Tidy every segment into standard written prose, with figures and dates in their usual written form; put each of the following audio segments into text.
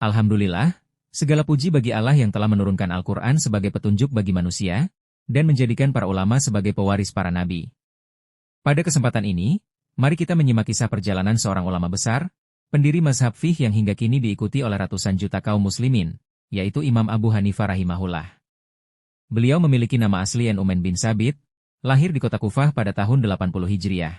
Alhamdulillah, segala puji bagi Allah yang telah menurunkan Al-Quran sebagai petunjuk bagi manusia, dan menjadikan para ulama sebagai pewaris para nabi. Pada kesempatan ini, mari kita menyimak kisah perjalanan seorang ulama besar, pendiri mazhab fiqh yang hingga kini diikuti oleh ratusan juta kaum muslimin, yaitu Imam Abu Hanifah rahimahullah. Beliau memiliki nama asli Nu'man bin Sabit, lahir di kota Kufah pada tahun 80 Hijriah.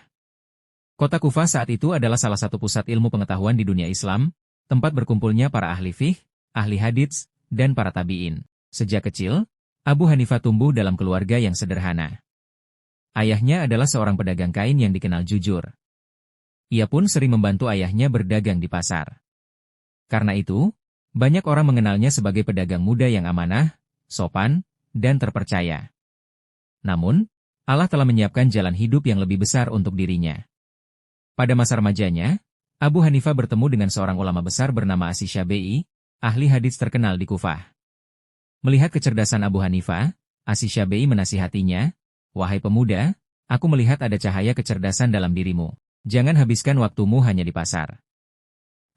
Kota Kufah saat itu adalah salah satu pusat ilmu pengetahuan di dunia Islam, tempat berkumpulnya para ahli fiqh, ahli hadits, dan para tabi'in. Sejak kecil, Abu Hanifah tumbuh dalam keluarga yang sederhana. Ayahnya adalah seorang pedagang kain yang dikenal jujur. Ia pun sering membantu ayahnya berdagang di pasar. Karena itu, banyak orang mengenalnya sebagai pedagang muda yang amanah, sopan, dan terpercaya. Namun, Allah telah menyiapkan jalan hidup yang lebih besar untuk dirinya. Pada masa remajanya, Abu Hanifah bertemu dengan seorang ulama besar bernama Asy-Syafi'i, ahli hadits terkenal di Kufah. Melihat kecerdasan Abu Hanifah, Asy-Syafi'i menasihatinya, "Wahai pemuda, aku melihat ada cahaya kecerdasan dalam dirimu. Jangan habiskan waktumu hanya di pasar.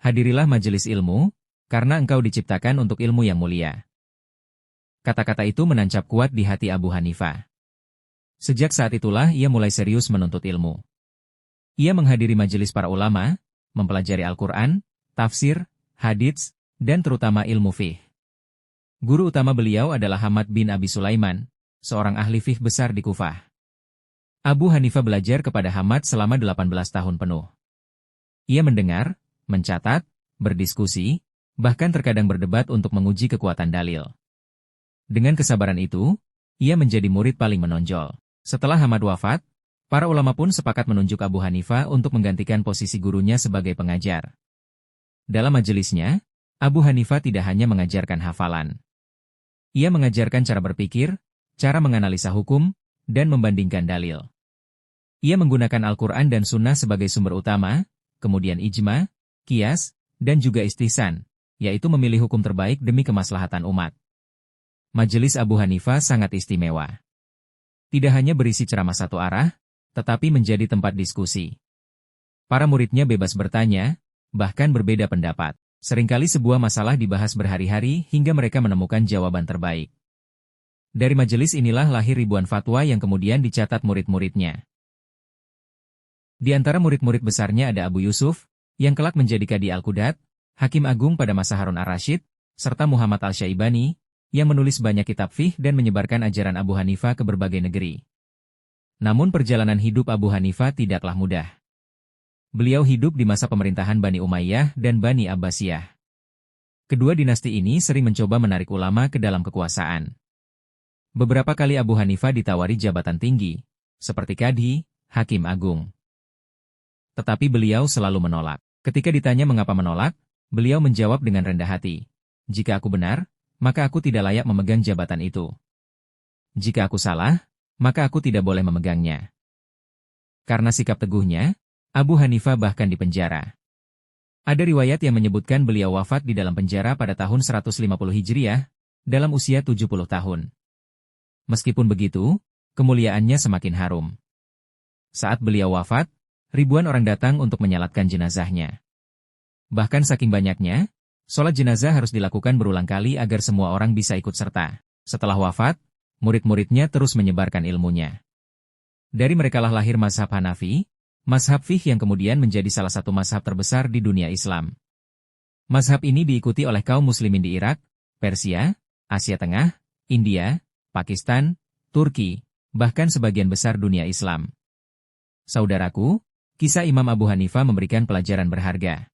Hadirilah majelis ilmu, karena engkau diciptakan untuk ilmu yang mulia." Kata-kata itu menancap kuat di hati Abu Hanifah. Sejak saat itulah ia mulai serius menuntut ilmu. Ia menghadiri majelis para ulama, mempelajari Al-Quran, tafsir, hadits, dan terutama ilmu fiqh. Guru utama beliau adalah Hamad bin Abi Sulaiman, seorang ahli fiqh besar di Kufah. Abu Hanifah belajar kepada Hamad selama 18 tahun penuh. Ia mendengar, mencatat, berdiskusi, bahkan terkadang berdebat untuk menguji kekuatan dalil. Dengan kesabaran itu, ia menjadi murid paling menonjol. Setelah Hamad wafat, para ulama pun sepakat menunjuk Abu Hanifah untuk menggantikan posisi gurunya sebagai pengajar. Dalam majelisnya, Abu Hanifah tidak hanya mengajarkan hafalan. Ia mengajarkan cara berpikir, cara menganalisa hukum, dan membandingkan dalil. Ia menggunakan Al-Quran dan Sunnah sebagai sumber utama, kemudian ijma, qiyas, dan juga istihsan, yaitu memilih hukum terbaik demi kemaslahatan umat. Majelis Abu Hanifah sangat istimewa. Tidak hanya berisi ceramah satu arah, tetapi menjadi tempat diskusi. Para muridnya bebas bertanya, bahkan berbeda pendapat. Seringkali sebuah masalah dibahas berhari-hari hingga mereka menemukan jawaban terbaik. Dari majelis inilah lahir ribuan fatwa yang kemudian dicatat murid-muridnya. Di antara murid-murid besarnya ada Abu Yusuf, yang kelak menjadi Qadi Al-Qudat, Hakim Agung pada masa Harun ar-Rasyid, serta Muhammad Al-Syaibani, yang menulis banyak kitab fiqh dan menyebarkan ajaran Abu Hanifah ke berbagai negeri. Namun perjalanan hidup Abu Hanifah tidaklah mudah. Beliau hidup di masa pemerintahan Bani Umayyah dan Bani Abbasiyah. Kedua dinasti ini sering mencoba menarik ulama ke dalam kekuasaan. Beberapa kali Abu Hanifah ditawari jabatan tinggi, seperti Qadi, Hakim Agung. Tetapi beliau selalu menolak. Ketika ditanya mengapa menolak, beliau menjawab dengan rendah hati, "Jika aku benar, maka aku tidak layak memegang jabatan itu. Jika aku salah, maka aku tidak boleh memegangnya." Karena sikap teguhnya, Abu Hanifah bahkan dipenjara. Ada riwayat yang menyebutkan beliau wafat di dalam penjara pada tahun 150 Hijriah, dalam usia 70 tahun. Meskipun begitu, kemuliaannya semakin harum. Saat beliau wafat, ribuan orang datang untuk menyalatkan jenazahnya. Bahkan saking banyaknya, sholat jenazah harus dilakukan berulang kali agar semua orang bisa ikut serta. Setelah wafat, murid-muridnya terus menyebarkan ilmunya. Dari merekalah lahir mazhab Hanafi, mazhab fiqh yang kemudian menjadi salah satu mazhab terbesar di dunia Islam. Mazhab ini diikuti oleh kaum muslimin di Irak, Persia, Asia Tengah, India, Pakistan, Turki, bahkan sebagian besar dunia Islam. Saudaraku, kisah Imam Abu Hanifah memberikan pelajaran berharga.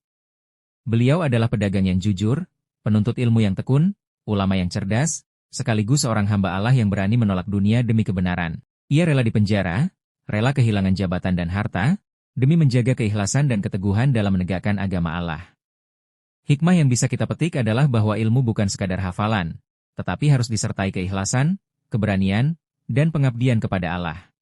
Beliau adalah pedagang yang jujur, penuntut ilmu yang tekun, ulama yang cerdas, sekaligus seorang hamba Allah yang berani menolak dunia demi kebenaran. Ia rela dipenjara, rela kehilangan jabatan dan harta, demi menjaga keikhlasan dan keteguhan dalam menegakkan agama Allah. Hikmah yang bisa kita petik adalah bahwa ilmu bukan sekadar hafalan, tetapi harus disertai keikhlasan, keberanian, dan pengabdian kepada Allah.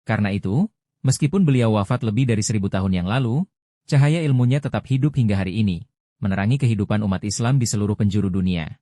Karena itu, meskipun beliau wafat lebih dari 1000 tahun yang lalu, cahaya ilmunya tetap hidup hingga hari ini, menerangi kehidupan umat Islam di seluruh penjuru dunia.